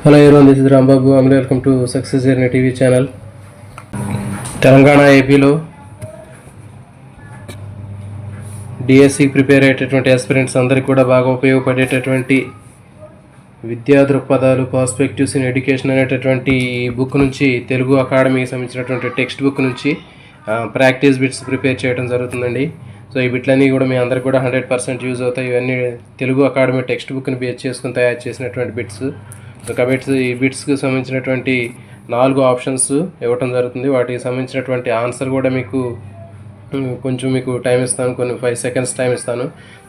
Hello everyone, this is Rambabu. Welcome to Success Journey TV channel. Telangana ఏపీలో డిఎస్సికి prepare అయ్యేటటువంటి aspirants అందరికీ కూడా బాగా ఉపయోగపడేటటువంటి విద్యా దృక్పథాలు పర్స్పెక్టివ్స్ ఇన్ ఎడ్యుకేషన్ అనేటటువంటి బుక్ నుంచి తెలుగు అకాడమీకి సంబంధించినటువంటి టెక్స్ట్ బుక్ నుంచి ప్రాక్టీస్ బిట్స్ ప్రిపేర్ చేయడం జరుగుతుందండి. సో ఈ బిట్లన్నీ కూడా మీ అందరికి కూడా 100% యూజ్ అవుతాయి. ఇవన్నీ తెలుగు అకాడమీ టెక్స్ట్ బుక్ని బేస్ చేసుకుని తయారు చేసినటువంటి బిట్స్. సో కాబట్టి ఈ బిట్స్కి సంబంధించినటువంటి 4 ఆప్షన్స్ ఇవ్వటం జరుగుతుంది. వాటికి సంబంధించినటువంటి ఆన్సర్ కూడా మీకు టైం ఇస్తాను, కొన్ని 5 seconds టైం ఇస్తాను.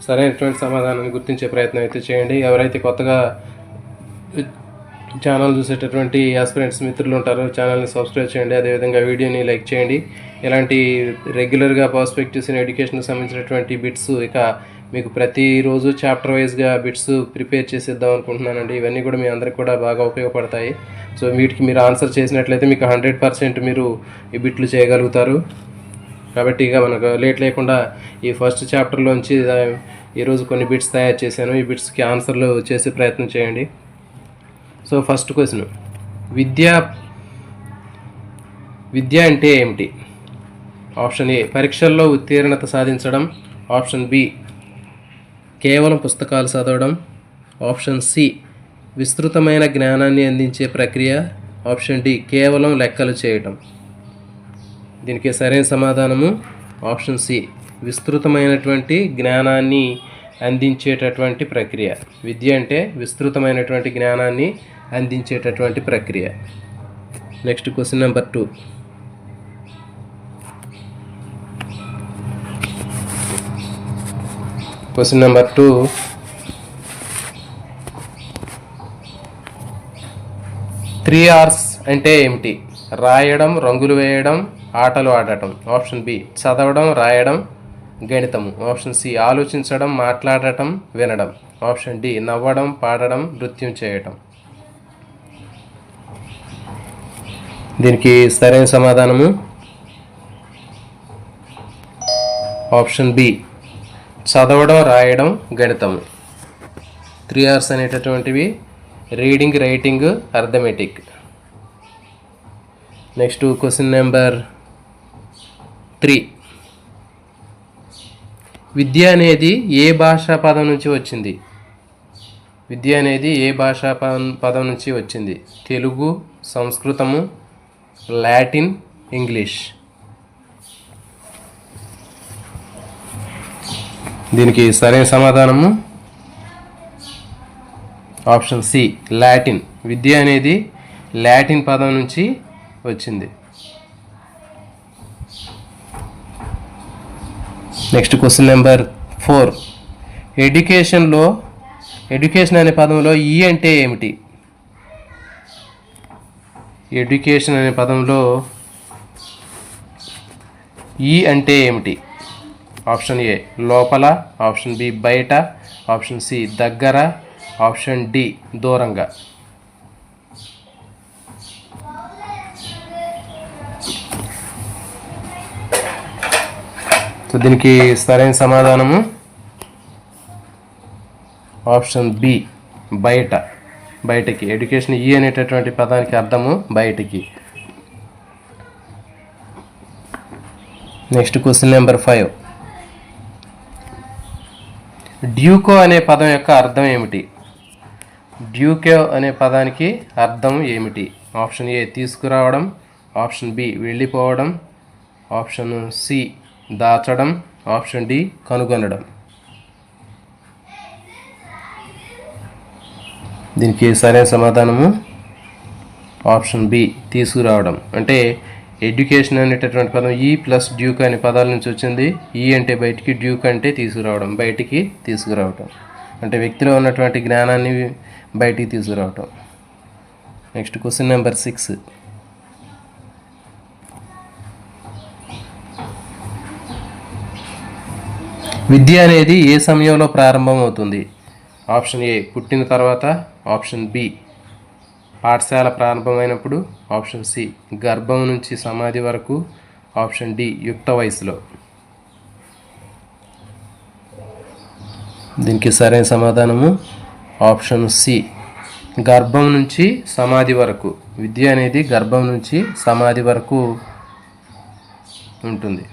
సరైనటువంటి సమాధానాన్ని గుర్తించే ప్రయత్నం అయితే చేయండి. ఎవరైతే కొత్తగా ఛానల్ చూసేటటువంటి ఆస్పిరెంట్స్ మిత్రులు ఉంటారో ఛానల్ని సబ్స్క్రైబ్ చేయండి. అదేవిధంగా వీడియోని లైక్ చేయండి. ఇలాంటి రెగ్యులర్గా పర్స్పెక్టివ్స్ ఇన్ ఎడ్యుకేషన్కి సంబంధించినటువంటి బిట్స్ ఇక మీకు ప్రతిరోజు చాప్టర్ వైజ్గా బిట్స్ ప్రిపేర్ చేసేద్దాం అనుకుంటున్నానండి. ఇవన్నీ కూడా మీ అందరికి కూడా బాగా ఉపయోగపడతాయి. సో వీటికి మీరు ఆన్సర్ చేసినట్లయితే మీకు 100% మీరు ఈ బిట్లు చేయగలుగుతారు. కాబట్టి ఇక మనకు లేట్ లేకుండా ఈ ఫస్ట్ చాప్టర్లోంచి ఈరోజు కొన్ని బిట్స్ తయారు చేశాను. ఈ బిట్స్కి ఆన్సర్లు చేసే ప్రయత్నం చేయండి. సో ఫస్ట్ క్వశ్చన్, విద్య అంటే ఏమిటి? ఆప్షన్ ఏ పరీక్షల్లో ఉత్తీర్ణత సాధించడం. ఆప్షన్ బి కేవలం పుస్తకాలు చదవడం. ఆప్షన్ సి విస్తృతమైన జ్ఞానాన్ని అందించే ప్రక్రియ. ఆప్షన్ డి కేవలం లెక్కలు చేయటం. దీనికి సరైన సమాధానము ఆప్షన్ సి విస్తృతమైనటువంటి జ్ఞానాన్ని అందించేటటువంటి ప్రక్రియ. విద్య అంటే విస్తృతమైనటువంటి జ్ఞానాన్ని అందించేటటువంటి ప్రక్రియ. Next question number 2. Question number 2, three R's అంటే ఏమిటి? రాయడం, రంగులు వేయడం, ఆటలు ఆడటం. ఆప్షన్ బి చదవడం, రాయడం, గణితము. ఆప్షన్ సి ఆలోచించడం, మాట్లాడటం, వినడం. ఆప్షన్ డి నవ్వడం, పాడడం, నృత్యం చేయటం. దీనికి సరైన సమాధానము ఆప్షన్ బి చదవడం, రాయడం, గణితము. 3 R's అనేటటువంటివి reading, writing, arithmetic. Next question number 3, విద్య అనేది ఏ భాషా పదం నుంచి వచ్చింది? విద్య అనేది ఏ భాషా పదం నుంచి వచ్చింది? తెలుగు, సంస్కృతము, లాటిన్, ఇంగ్లీష్. దీనికి సరైన సమాధానము ఆప్షన్ సి లాటిన్. విద్య అనేది లాటిన్ పదం నుంచి వచ్చింది. నెక్స్ట్ క్వశ్చన్ నెంబర్ 4, ఎడ్యుకేషన్ అనే పదంలో ఈ అంటే ఏమిటి? ఎడ్యుకేషన్ అనే పదంలో ఈ అంటే ఏమిటి? ఆప్షన్ ఏ లోపల. ఆప్షన్ బి బయట. ఆప్షన్ సి దగ్గర. ఆప్షన్ డి దూరంగా. సో దీనికి సరైన సమాధానము ఆప్షన్ బి బయట, బయటకి. ఎడ్యుకేషన్ ఈ అనేటటువంటి పదానికి అర్థము బయటికి. నెక్స్ట్ క్వశ్చన్ నెంబర్ 5, డ్యూకో అనే పదం యొక్క అర్థం ఏమిటి? డ్యూకో అనే పదానికి అర్థం ఏమిటి? ఆప్షన్ ఏ తీసుకురావడం. ఆప్షన్ బి వెళ్ళిపోవడం. ఆప్షన్ సి దాచడం. ఆప్షన్ డి కనుగొనడం. దీనికి సరైన సమాధానము ఆప్షన్ బి తీసుకురావడం. అంటే ఎడ్యుకేషన్ అనేటటువంటి పదం ఈ ప్లస్ డ్యూక్ అనే పదాల నుంచి వచ్చింది. ఈ అంటే బయటికి, డ్యూక్ అంటే తీసుకురావడం, బయటికి తీసుకురావటం. అంటే వ్యక్తిలో ఉన్నటువంటి జ్ఞానాన్ని బయటికి తీసుకురావటం. నెక్స్ట్ క్వశ్చన్ నెంబర్ 6, విద్య అనేది ఏ సమయంలో ప్రారంభమవుతుంది? ఆప్షన్ ఏ పుట్టిన తర్వాత. ఆప్షన్ బి పాఠశాల ప్రారంభమైనప్పుడు. ఆప్షన్ సి గర్భం నుంచి సమాధి వరకు. ఆప్షన్ డి యుక్త వయసులో. దీనికి సరైన సమాధానము ఆప్షన్ సి గర్భం నుంచి సమాధి వరకు. విద్య అనేది గర్భం నుంచి సమాధి వరకు ఉంటుంది.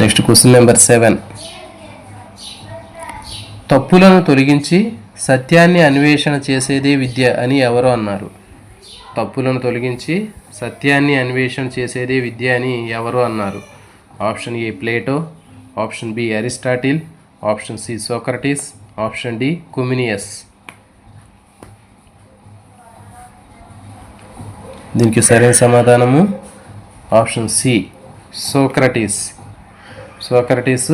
Next question number 7. తప్పులను తొలగించి సత్యాన్ని అన్వేషణ చేసేదే విద్య అని ఎవరు అన్నారు? తప్పులను తొలగించి సత్యాన్ని అన్వేషణ చేసేదే విద్య అని ఎవరు అన్నారు? Option A Plato, option B Aristotle, option C Socrates, option D Comenius. దీనికి సరైన సమాధానము ఆప్షన్ సి సోక్రటీస్. సోక్రటీస్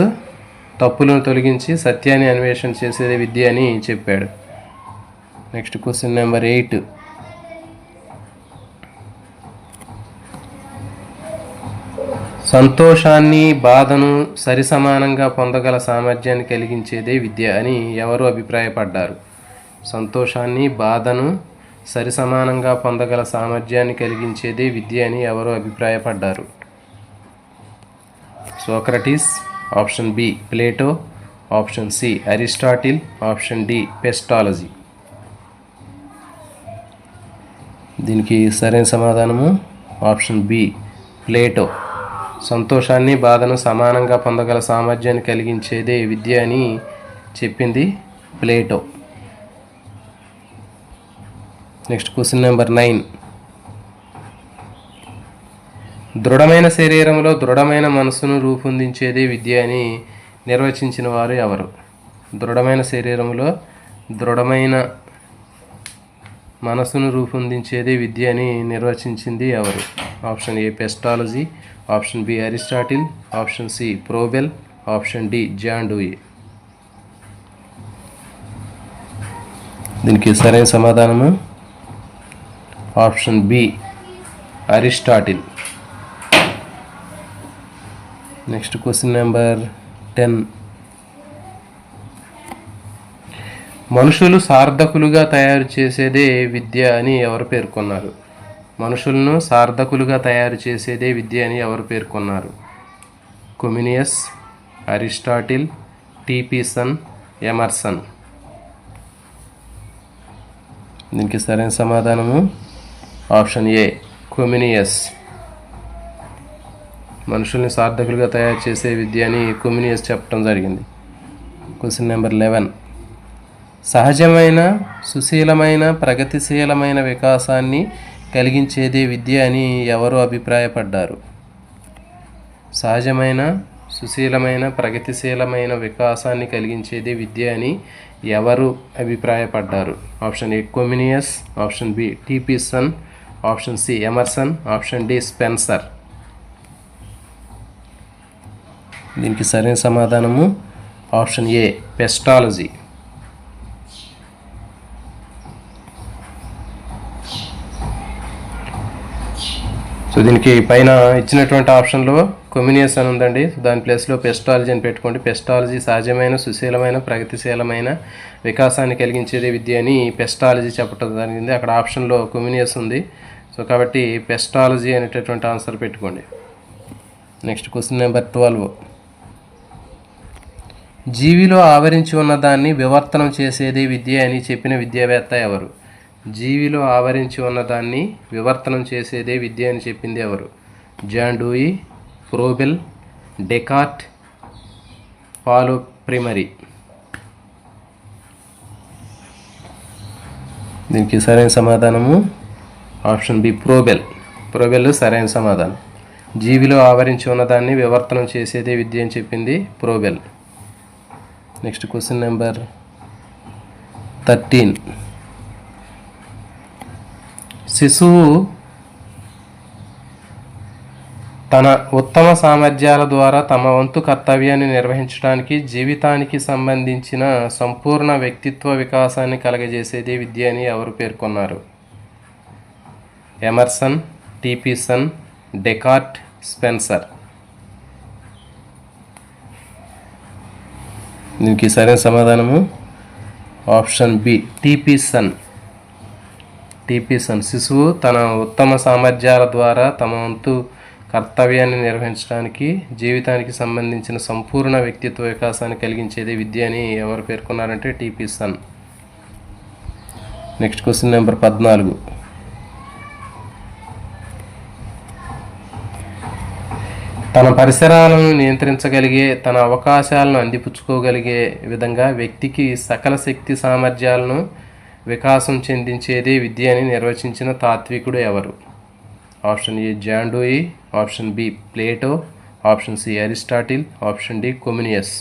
తప్పులను తొలగించి సత్యాన్ని అన్వేషణ చేసేదే విద్య అని చెప్పాడు. Next question number 8. సంతోషాన్ని బాధను సరిసమానంగా పొందగల సామర్థ్యాన్ని కలిగించేదే విద్య అని ఎవరు అభిప్రాయపడ్డారు? సంతోషాన్ని బాధను సరిసమానంగా పొందగల సామర్థ్యాన్ని కలిగించేదే విద్య అని ఎవరు అభిప్రాయపడ్డారు? Socrates, option B Plato, option C Aristotle, option D Pestalozzi. దీనికి సరైన సమాధానము ఆప్షన్ బి ప్లేటో. సంతోషాన్ని బాధను సమానంగా పొందగల సామర్థ్యాన్ని కలిగించేదే విద్య అని చెప్పింది ప్లేటో. Next question number 9. దృఢమైన శరీరంలో దృఢమైన మనసును రూపొందించేదే విద్య అని నిర్వచించిన వారు ఎవరు? దృఢమైన శరీరంలో దృఢమైన మనసును రూపొందించేదే విద్య అని నిర్వచించింది ఎవరు? Option A Pestalozzi, option B Aristotle, option C Froebel, option D John Dewey. దీనికి సరైన సమాధానము option B Aristotle. Next question number 10. మనుషులు సార్థకులుగా తయారు చేసేదే విద్య అని ఎవరు పేర్కొన్నారు? మనుషులను సార్థకులుగా తయారు చేసేదే విద్య అని ఎవరు పేర్కొన్నారు? Comenius, Aristotle, T P Nunn, Emerson. దీనికి సరైన సమాధానము ఆప్షన్ ఏ కొమినియస్. మనుషుల్ని సార్థకులుగా తయారు చేసే విద్య అని కొమినియస్ చెప్పడం జరిగింది. Question number 11. సహజమైన సుశీలమైన ప్రగతిశీలమైన వికాసాన్ని కలిగించేదే విద్య అని ఎవరు అభిప్రాయపడ్డారు? సహజమైన సుశీలమైన ప్రగతిశీలమైన వికాసాన్ని కలిగించేదే విద్య అని ఎవరు అభిప్రాయపడ్డారు? Option A Comenius, option B T P Nunn, option C Emerson, option D Spencer. దీనికి సరైన సమాధానము ఆప్షన్ ఏ పెస్టాలజీ. సో దీనికి పైన ఇచ్చినటువంటి ఆప్షన్లో కొమినియస్ అని ఉందండి. దాని ప్లేస్లో పెస్టాలజీ అని పెట్టుకోండి. పెస్టాలజీ సహజమైన సుశీలమైన ప్రగతిశీలమైన వికాసాన్ని కలిగించేదే విద్య అని పెస్టాలజీ చెప్పడం జరిగింది. అక్కడ ఆప్షన్లో కొమినియస్ ఉంది. సో కాబట్టి పెస్టాలజీ అనేటటువంటి ఆన్సర్ పెట్టుకోండి. Next question number 12. జీవిలో ఆవరించి ఉన్న దాన్ని వివర్తనం చేసేదే విద్య అని చెప్పిన విద్యావేత్త ఎవరు? జీవిలో ఆవరించి ఉన్నదాన్ని వివర్తనం చేసేదే విద్య అని చెప్పింది ఎవరు? జాన్ డూయి, ప్రోబెల్, డెకార్ట్, పాలో ప్రిమరీ. దీనికి సరైన సమాధానము ఆప్షన్ బి ప్రోబెల్. ప్రోబెల్ సరైన సమాధానం. జీవిలో ఆవరించి ఉన్నదాన్ని వివర్తనం చేసేదే విద్య అని చెప్పింది ప్రోబెల్. Next question number 13. శిశువు తన ఉత్తమ సామర్థ్యాల ద్వారా తమ వంతు కర్తవ్యాన్ని నిర్వహించడానికి జీవితానికి సంబంధించిన సంపూర్ణ వ్యక్తిత్వ వికాసాన్ని కలగజేసేదే విద్య అని ఎవరు పేర్కొన్నారు? Emerson, T P Nunn, Descartes, Spencer. దీనికి సరైన సమాధానము ఆప్షన్ బి టీపీసన్. టీపీసన్ శిశువు తన ఉత్తమ సామర్థ్యాల ద్వారా తమ వంతు కర్తవ్యాన్ని నిర్వహించడానికి, జీవితానికి సంబంధించిన సంపూర్ణ వ్యక్తిత్వ వికాసాన్ని కలిగించేది విద్య అని ఎవరు పేర్కొన్నారంటే T P Nunn. Next question number 14. తన పరిసరాలను నియంత్రించగలిగే, తన అవకాశాలను అందిపుచ్చుకోగలిగే విధంగా వ్యక్తికి సకల శక్తి సామర్థ్యాలను వికాసం చెందించేదే విద్య అని నిర్వచించిన తాత్వికుడు ఎవరు? Option A John Dewey, option B Plato, option C Aristotle, option D Comenius.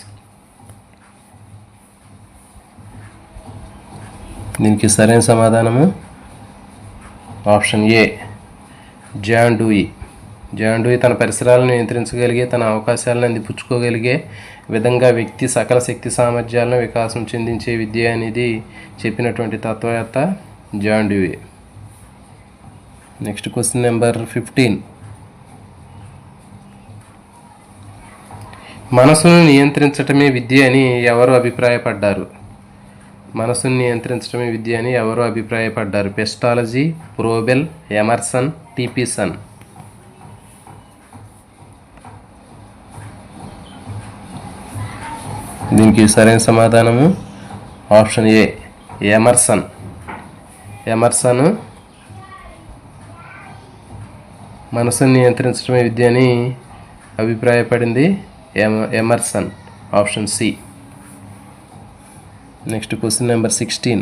దీనికి సరైన సమాధానము option A John Dewey. John Dewey తన పరిసరాలను నియంత్రించగలిగే, తన అవకాశాలను అందిపుచ్చుకోగలిగే విధంగా వ్యక్తి సకల శక్తి సామర్థ్యాలను వికాసం చెందించే విద్య అనేది చెప్పినటువంటి తత్వవేత్త John Dewey. Next question number 15. మనసును నియంత్రించటమే విద్య అని ఎవరు అభిప్రాయపడ్డారు? మనసును నియంత్రించడమే విద్య అని ఎవరు అభిప్రాయపడ్డారు? Pestalozzi, Froebel, Emerson, TP Nunn. దీనికి సరైన సమాధానము ఆప్షన్ ఏ ఎమర్సన్. ఎమర్సన్ మనసును నియంత్రించడమే విద్య అని అభిప్రాయపడింది Emerson. Option C. Next question number 16.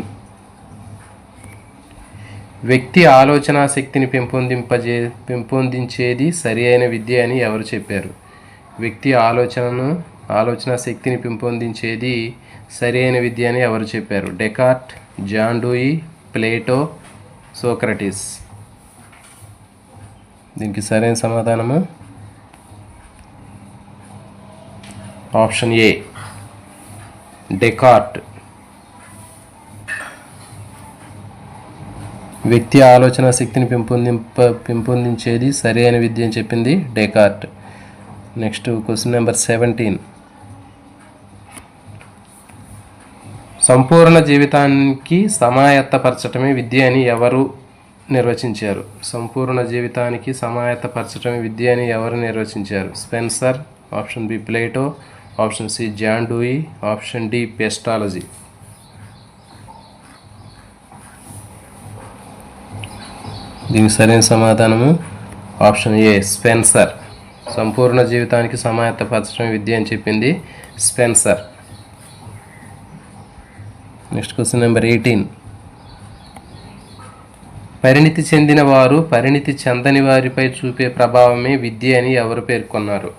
వ్యక్తి ఆలోచన శక్తిని పెంపొందించేది సరి అయిన విద్య అని ఎవరు చెప్పారు? వ్యక్తి ఆలోచన శక్తిని పెంపొందించేది సరి అయిన విద్య అని ఎవరు చెప్పారు? Descartes, John Dewey, Plato, Socrates. దీనికి సరైన సమాధానము ఆప్షన్ ఏ డెకార్ట్. వ్యక్తి ఆలోచన శక్తిని పెంపొందించేది సరి అయిన విద్య అని చెప్పింది డెకార్ట్. Next question number 17. సంపూర్ణ జీవితానికి సమాయత్తపరచటమే విద్య అని ఎవరు నిర్వచించారు? సంపూర్ణ జీవితానికి సమాయత్తపరచటమే విద్య అని ఎవరు నిర్వచించారు? Spencer, option B Plato, option C John Dewey, option D Pestalozzi. దీనికి సరైన సమాధానము ఆప్షన్ ఏ స్పెన్సర్. సంపూర్ణ జీవితానికి సమాయత్తపరచడం విద్య అని చెప్పింది స్పెన్సర్. Next question number 18. పరిణితి చెందిన వారు పరిణితి చెందని వారిపై చూపే ప్రభావమే విద్య అని ఎవరు పేర్కొన్నారు?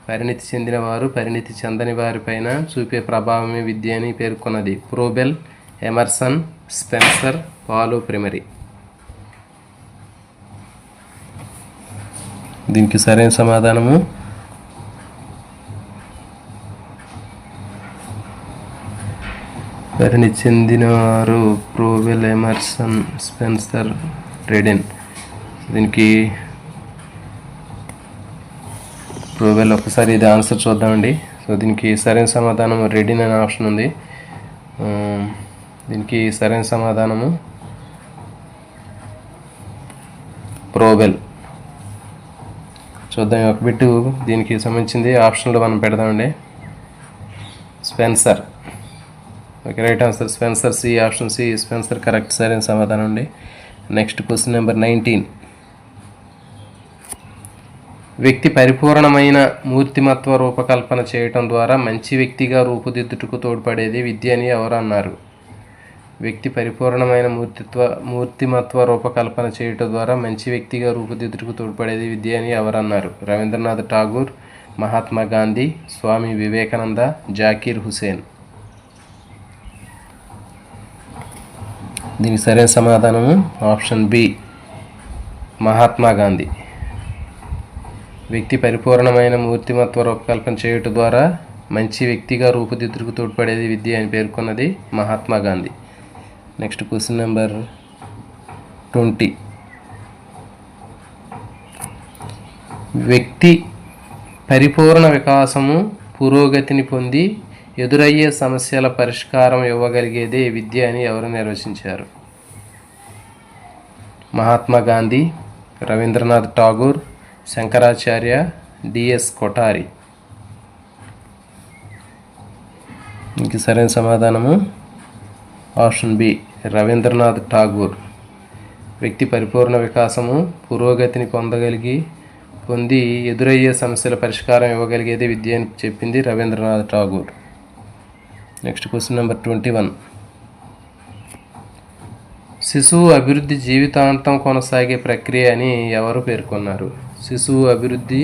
పరిణితి చెందిన వారు పరిణితి చెందని వారిపైన చూపే ప్రభావమే విద్య అని పేర్కొన్నది ప్రోబెల్, ఎమర్సన్, స్పెన్సర్, పాలో ప్రిమరీ. దీనికి సరైన సమాధానము పరిణితి చెందినవారు ప్రోబెల్, ఎమర్సన్, స్పెన్సర్, రెడెన్. దీనికి ప్రోబెల్. ఒకసారి ఇది ఆన్సర్ చూద్దామండి. సో దీనికి సరైన సమాధానం రెడెన్ అనే ఆప్షన్ ఉంది. దీనికి సరైన సమాధానము ప్రోబెల్. చూద్దాం ఒక బిట్టు దీనికి సంబంధించింది ఆప్షన్లో మనం పెడదామండి. Spencer. Okay, right answer Spencer. C, option C Spencer correct సరైన సమాధానం అండి. Next question number 19. వ్యక్తి పరిపూర్ణమైన మూర్తిమత్వ రూపకల్పన చేయటం ద్వారా మంచి వ్యక్తిగా రూపుదిద్దుటకు తోడ్పడేది విద్య అని ఎవరు అన్నారు? వ్యక్తి పరిపూర్ణమైన మూర్తిమత్వ రూపకల్పన చేయటం ద్వారా మంచి వ్యక్తిగా రూపుదిద్దుటకు తోడ్పడేది విద్య అని ఎవరు అన్నారు? రవీంద్రనాథ్ ఠాగూర్, మహాత్మా గాంధీ, స్వామి వివేకానంద, జాకీర్ హుసేన్. దీనికి సరైన సమాధానము ఆప్షన్ బి మహాత్మా గాంధీ. వ్యక్తి పరిపూర్ణమైన మూర్తిమత్వ రూపకల్పన చేయుట ద్వారా మంచి వ్యక్తిగా రూపుదిద్దుటకు తోడ్పడేది విద్య అని పేర్కొన్నది Mahatma Gandhi. Next question number 20. వ్యక్తి పరిపూర్ణ వికాసము పురోగతిని పొంది ఎదురయ్యే సమస్యల పరిష్కారం ఇవ్వగలిగేదే విద్య అని ఎవరు నిర్వచించారు? మహాత్మా గాంధీ, రవీంద్రనాథ్ ఠాగూర్, శంకరాచార్య, డిఎస్ కొఠారి. ఇంక సరైన సమాధానము ఆప్షన్ బి రవీంద్రనాథ్ ఠాగూర్. వ్యక్తి పరిపూర్ణ వికాసము, పురోగతిని పొంది ఎదురయ్యే సమస్యల పరిష్కారం ఇవ్వగలిగేది విద్య అని చెప్పింది Rabindranath Tagore. Next question number 21. శిశువు అభివృద్ధి జీవితాంతం కొనసాగే ప్రక్రియ అని ఎవరు పేర్కొన్నారు? శిశువు అభివృద్ధి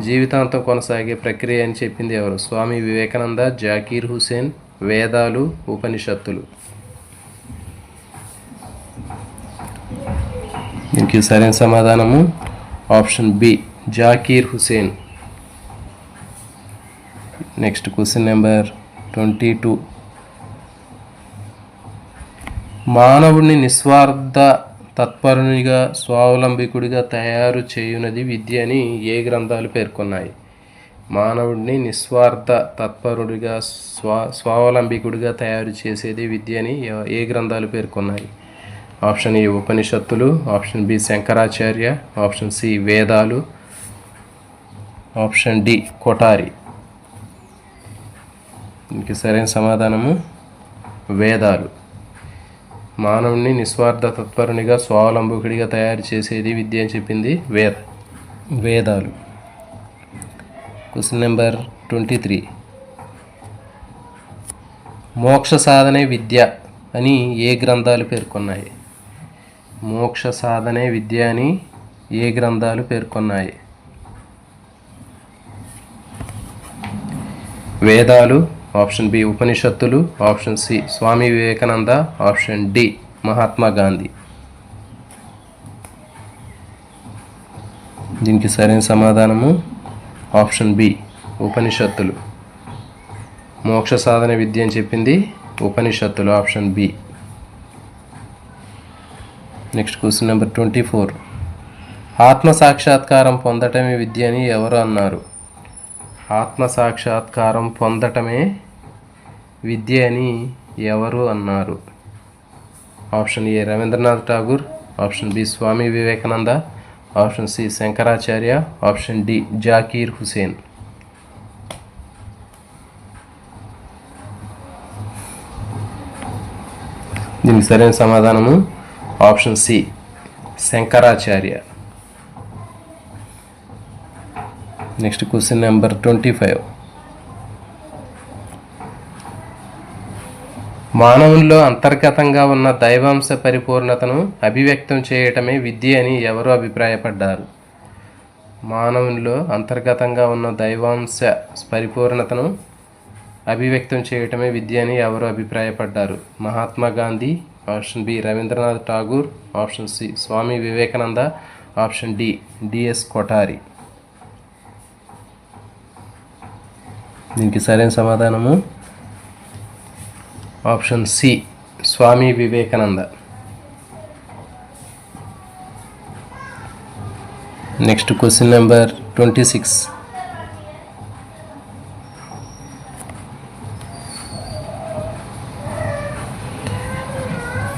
జీవితాంతం కొనసాగే ప్రక్రియ అని చెప్పింది ఎవరు? స్వామి వివేకానంద, జాకీర్ హుసేన్, వేదాలు, ఉపనిషత్తులు. దీనికి సరైన సమాధానము option B Zakir Hussain. Next question number 22. మానవుడిని నిస్వార్థ తత్పరునిగా స్వావలంబికుడిగా తయారు చేయునది విద్య అని ఏ గ్రంథాలు పేర్కొన్నాయి? మానవుడిని నిస్వార్థ తత్పరుడిగా స్వావలంబికుడిగా తయారు చేసేది విద్య అని ఏ గ్రంథాలు పేర్కొన్నాయి? ఆప్షన్ ఏ ఉపనిషత్తులు, option B Shankaracharya, option C వేదాలు, ఆప్షన్ డి కొఠారి. దీనికి సరైన సమాధానము వేదాలు. మానవుని నిస్వార్థ తత్పరునిగా స్వావలంబకుడిగా తయారు చేసేది విద్య అని చెప్పింది వేదాలు. Question number 23. మోక్ష సాధనే విద్య అని ఏ గ్రంథాలు పేర్కొన్నాయి? మోక్ష సాధనే విద్య అని ఏ గ్రంథాలు పేర్కొన్నాయి? వేదాలు, ఆప్షన్ బి ఉపనిషత్తులు, option C Swami Vivekananda, option D Mahatma Gandhi. దీనికి సరైన సమాధానము ఆప్షన్ బి ఉపనిషత్తులు. మోక్ష సాధన విద్య అని చెప్పింది ఉపనిషత్తులు, option B. Next question number 24. ఆత్మ సాక్షాత్కారం పొందటమే విద్య అని ఎవరు అన్నారు? ఆత్మ సాక్షాత్కారం పొందటమే విద్య అని ఎవరు అన్నారు? Option A Rabindranath Tagore, option B Swami Vivekananda, option C Shankaracharya, option D Zakir Hussain. దీనికి సరైన సమాధానము option C Shankaracharya. Next question number 25. మానవుల్లో అంతర్గతంగా ఉన్న దైవాంశ పరిపూర్ణతను అభివ్యక్తం చేయటమే విద్య అని ఎవరు అభిప్రాయపడ్డారు? మానవుల్లో అంతర్గతంగా ఉన్న దైవాంశ పరిపూర్ణతను అభివ్యక్తం చేయటమే విద్య అని ఎవరు అభిప్రాయపడ్డారు? Mahatma Gandhi, option B Rabindranath Tagore, option C Swami Vivekananda, option D DS Kothari. దీనికి సరైన సమాధానము option C Swami Vivekananda. Next question number 26.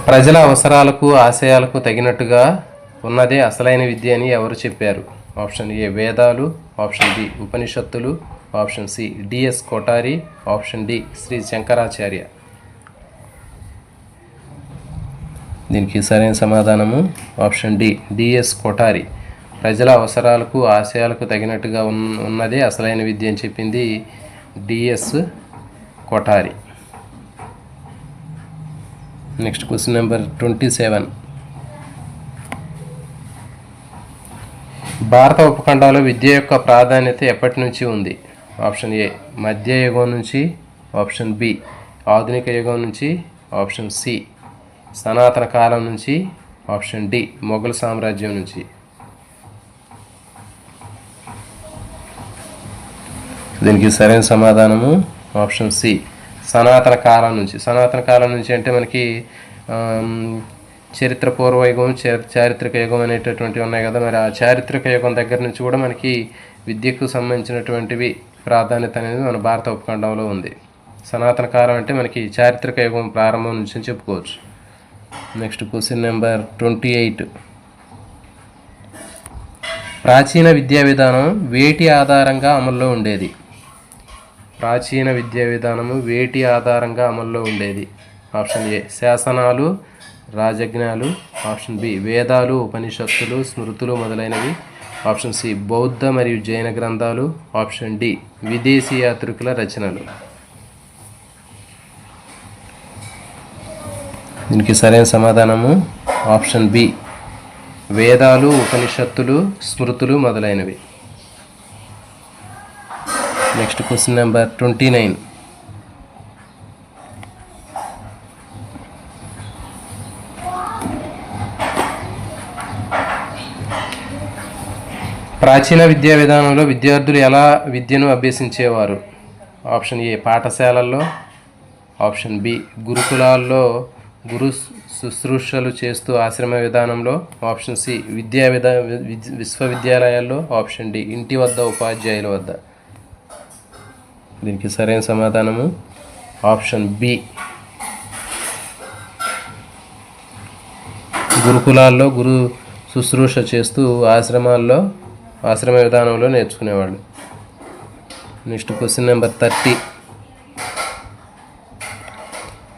ప్రజల అవసరాలకు ఆశయాలకు తగినట్టుగా ఉన్నదే అసలైన విద్య అని ఎవరు చెప్పారు? ఆప్షన్ ఏ వేదాలు, ఆప్షన్ బి ఉపనిషత్తులు, option C DS Kothari, option D Shri Shankaracharya. దీనికి సరైన సమాధానము ఆప్షన్ డి డిఎస్ కొఠారి. ప్రజల అవసరాలకు ఆశయాలకు తగినట్టుగా ఉన్నదే అసలైన విద్య అని చెప్పింది DS Kothari. Next question number 27. భారత ఉపఖండంలో విద్య యొక్క ప్రాధాన్యత ఎప్పటి నుంచి ఉంది? ఆప్షన్ ఏ మధ్యయుగం నుంచి, ఆప్షన్ బి ఆధునిక యుగం నుంచి, ఆప్షన్ సి సనాతన కాలం నుంచి, ఆప్షన్ డి మొఘల్ సామ్రాజ్యం నుంచి. దీనికి సరైన సమాధానము ఆప్షన్ సి సనాతన కాలం నుంచి. సనాతన కాలం నుంచి అంటే మనకి చరిత్ర పూర్వయుగం, చారిత్రక యుగం అనేటటువంటివి ఉన్నాయి కదా. మరి ఆ చారిత్రక యుగం దగ్గర నుంచి కూడా మనకి విద్యకు సంబంధించినటువంటివి ప్రాధాన్యత అనేది మన భారత ఉపఖండంలో ఉంది. సనాతన కాలం అంటే మనకి చారిత్రక యుగం ప్రారంభం నుంచి అని చెప్పుకోవచ్చు. Next question number 28. ప్రాచీన విద్యా విధానం వేటి ఆధారంగా అమల్లో ఉండేది? ప్రాచీన విద్యా విధానము వేటి ఆధారంగా అమల్లో ఉండేది? ఆప్షన్ ఏ శాసనాలు, రాజజ్ఞాలు. ఆప్షన్ బి వేదాలు, ఉపనిషత్తులు, స్మృతులు మొదలైనవి. ఆప్షన్ సి బౌద్ధ మరియు జైన గ్రంథాలు. ఆప్షన్ డి విదేశీ యాత్రికుల రచనలు. దీనికి సరైన సమాధానము ఆప్షన్ బి వేదాలు, ఉపనిషత్తులు, స్మృతులు మొదలైనవి. Next question number 29. ప్రాచీన విద్యా విధానంలో విద్యార్థులు ఎలా విద్యను అభ్యసించేవారు? ఆప్షన్ ఏ పాఠశాలల్లో. ఆప్షన్ బి గురుకులాల్లో గురు శుశ్రూషలు చేస్తూ ఆశ్రమ విధానంలో. ఆప్షన్ సి విశ్వవిద్యాలయాల్లో. ఆప్షన్ డి ఇంటి వద్ద ఉపాధ్యాయుల వద్ద. దీనికి సరైన సమాధానము ఆప్షన్ బి గురుకులాల్లో గురు శుశ్రూష చేస్తూ ఆశ్రమ విధానంలో నేర్చుకునేవాళ్ళు. Next question number 30.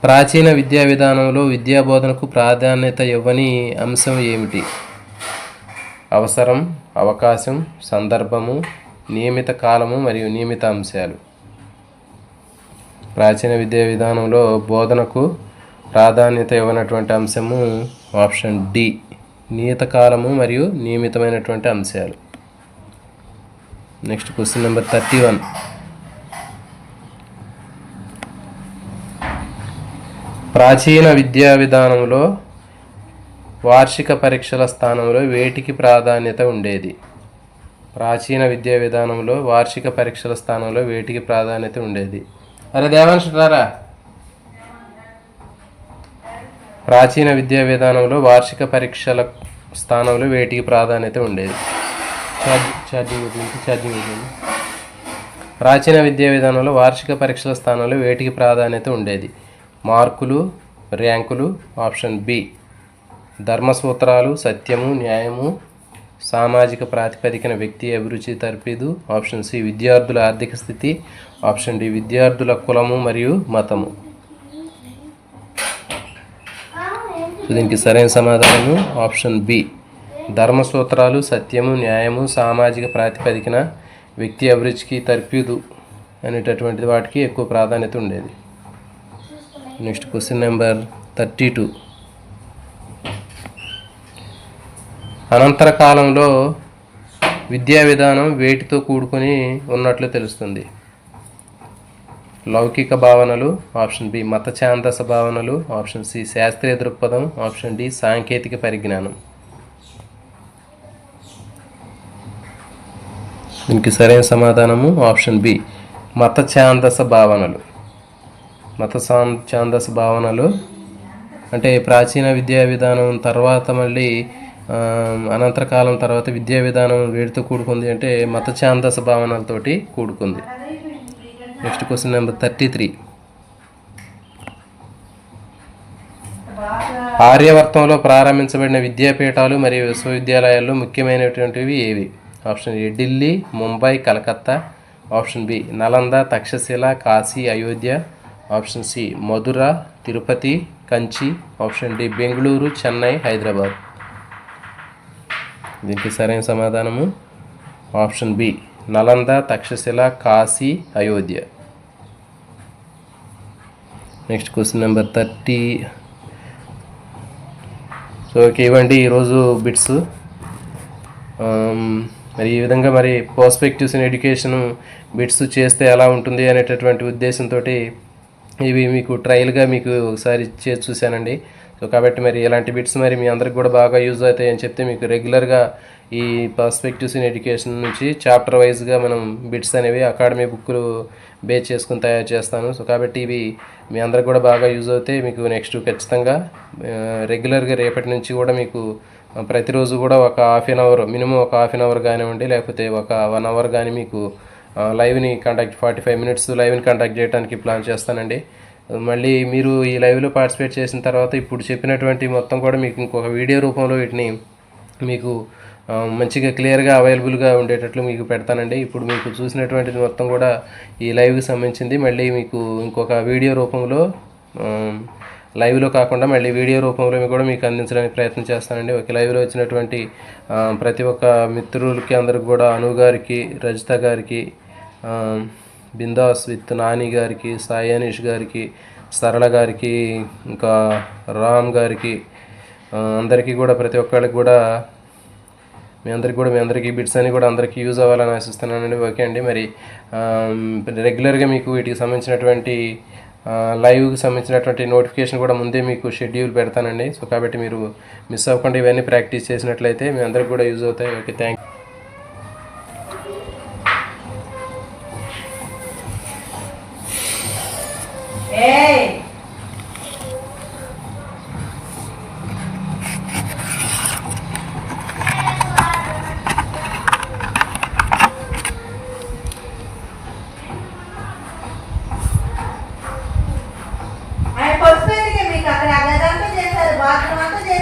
ప్రాచీన విద్యా విధానంలో విద్యా బోధనకు ప్రాధాన్యత ఇవ్వని అంశం ఏమిటి? అవసరం, అవకాశం, సందర్భము, నియమిత కాలము మరియు నియమిత అంశాలు. ప్రాచీన విద్యా విధానంలో బోధనకు ప్రాధాన్యత ఇవ్వనటువంటి అంశము ఆప్షన్ డి నియత కాలము మరియు నియమితమైనటువంటి అంశాలు. Next question number 31. ప్రాచీన విద్యా విధానంలో వార్షిక పరీక్షల స్థానంలో వేటికి ప్రాధాన్యత ఉండేది? ప్రాచీన విద్యా విధానంలో వార్షిక పరీక్షల స్థానంలో వేటికి ప్రాధాన్యత ఉండేది? అరే దేవాంశ్ రారా. ప్రాచీన విద్యా విధానంలో వార్షిక పరీక్షల స్థానంలో వేటికి ప్రాధాన్యత ఉండేది? ప్రాచీన విద్యా విధానంలో వార్షిక పరీక్షల స్థానంలో వేటికి ప్రాధాన్యత ఉండేది? మార్కులు, ర్యాంకులు. ఆప్షన్ బి ధర్మసూత్రాలు, సత్యము, న్యాయము, సామాజిక ప్రాతిపదికన వ్యక్తి అభిరుచి తర్ఫీదు. ఆప్షన్ సి విద్యార్థుల ఆర్థిక స్థితి. ఆప్షన్ డి విద్యార్థుల కులము మరియు మతము. దీనికి సరైన సమాధానము ఆప్షన్ బి ధర్మసూత్రాలు, సత్యము, న్యాయము, సామాజిక ప్రాతిపదికన వ్యక్తి అభిరుచికి తర్ఫీదు అనేటటువంటి వాటికి ఎక్కువ ప్రాధాన్యత ఉండేది. Next question number 32. అనంతర కాలంలో విద్యా విధానం వేటితో కూడుకొని ఉన్నట్లు తెలుస్తుంది? లౌకిక భావనలు. ఆప్షన్ బి మత ఛాందస భావనలు. ఆప్షన్ సి శాస్త్రీయ దృక్పథం. ఆప్షన్ డి సాంకేతిక పరిజ్ఞానం. దీనికి సరైన సమాధానము ఆప్షన్ బి మత ఛాందస భావనలు. ఛాందస భావనలు అంటే ప్రాచీన విద్యా విధానం తర్వాత మళ్ళీ అనంతర కాలం తర్వాత విద్యా విధానం వేటితో కూడుకుంది అంటే మత ఛాందస భావనలతోటి కూడుకుంది. Next question number 33. ఆర్యవర్తంలో ప్రారంభించబడిన విద్యాపీఠాలు మరియు విశ్వవిద్యాలయాల్లో ముఖ్యమైనటువంటివి ఏవి? Option A Delhi, Mumbai, Calcutta. Option B Nalanda, Takshashila, Kashi, Ayodhya. Option C Mathura, Tirupati, Kanchi. Option D Bengaluru, Chennai, Hyderabad. దీనికి సరైన సమాధానము option B Nalanda, Takshashila, Kashi, Ayodhya. Next question number 30. So ఇవ్వండి ఈరోజు బిట్స్. మరి ఈ విధంగా మరి పర్స్పెక్టివ్స్ ఇన్ ఎడ్యుకేషన్ బిట్స్ చేస్తే ఎలా ఉంటుంది అనేటటువంటి ఉద్దేశంతో ఇవి మీకు ట్రయల్గా మీకు ఒకసారి చేసి చూశానండి. సో కాబట్టి మరి ఇలాంటి బిట్స్ మరి మీ అందరికి కూడా బాగా యూజ్ అవుతాయి అని చెప్తే మీకు రెగ్యులర్గా ఈ పర్స్పెక్టివ్స్ ఇన్ ఎడ్యుకేషన్ నుంచి చాప్టర్ వైజ్గా మనం బిట్స్ అనేవి అకాడమీ బుక్లు బేస్ చేసుకుని తయారు చేస్తాను. సో కాబట్టి ఇవి మీ అందరికి కూడా బాగా యూజ్ అవుతాయి. మీకు నెక్స్ట్ ఖచ్చితంగా రెగ్యులర్గా రేపటి నుంచి కూడా మీకు ప్రతిరోజు కూడా ఒక మినిమం ఒక హాఫ్ అన్ అవర్ కానివ్వండి లేకపోతే ఒక 1 అవర్ కానీ మీకు లైవ్ని 45 మినిట్స్ లైవ్ని కండక్ట్ చేయడానికి ప్లాన్ చేస్తానండి. మళ్ళీ మీరు ఈ లైవ్లో పార్టిసిపేట్ చేసిన తర్వాత ఇప్పుడు చెప్పినటువంటి మొత్తం కూడా మీకు ఇంకొక వీడియో రూపంలో వీటిని మీకు మంచిగా క్లియర్గా అవైలబుల్గా ఉండేటట్లు మీకు పెడతానండి. ఇప్పుడు మీకు చూసినటువంటిది మొత్తం కూడా ఈ లైవ్కి సంబంధించింది. మళ్ళీ మీకు ఇంకొక వీడియో రూపంలో లైవ్లో కాకుండా మళ్ళీ వీడియో రూపంలో కూడా మీకు అందించడానికి ప్రయత్నం చేస్తానండి. ఒక లైవ్లో వచ్చినటువంటి ప్రతి ఒక్క మిత్రులకి అందరికి కూడా అను గారికి, రజిత గారికి, బిందాస్ విత్ నాని గారికి, సాయి అనీష్ గారికి, సరళ గారికి, ఇంకా రామ్ గారికి, అందరికీ కూడా ప్రతి ఒక్కరికి కూడా మీ అందరికీ బిట్స్ అన్ని కూడా అందరికీ యూజ్ అవ్వాలని ఆశిస్తున్నానండి. ఓకే అండి. మరి రెగ్యులర్గా మీకు వీటికి సంబంధించినటువంటి లైవ్కి సంబంధించినటువంటి నోటిఫికేషన్ కూడా ముందే మీకు షెడ్యూల్ పెడతానండి. సో కాబట్టి మీరు మిస్ అవ్వకుండా ఇవన్నీ ప్రాక్టీస్ చేసినట్లయితే మీ అందరికి కూడా యూజ్ అవుతాయి. Okay, thank you.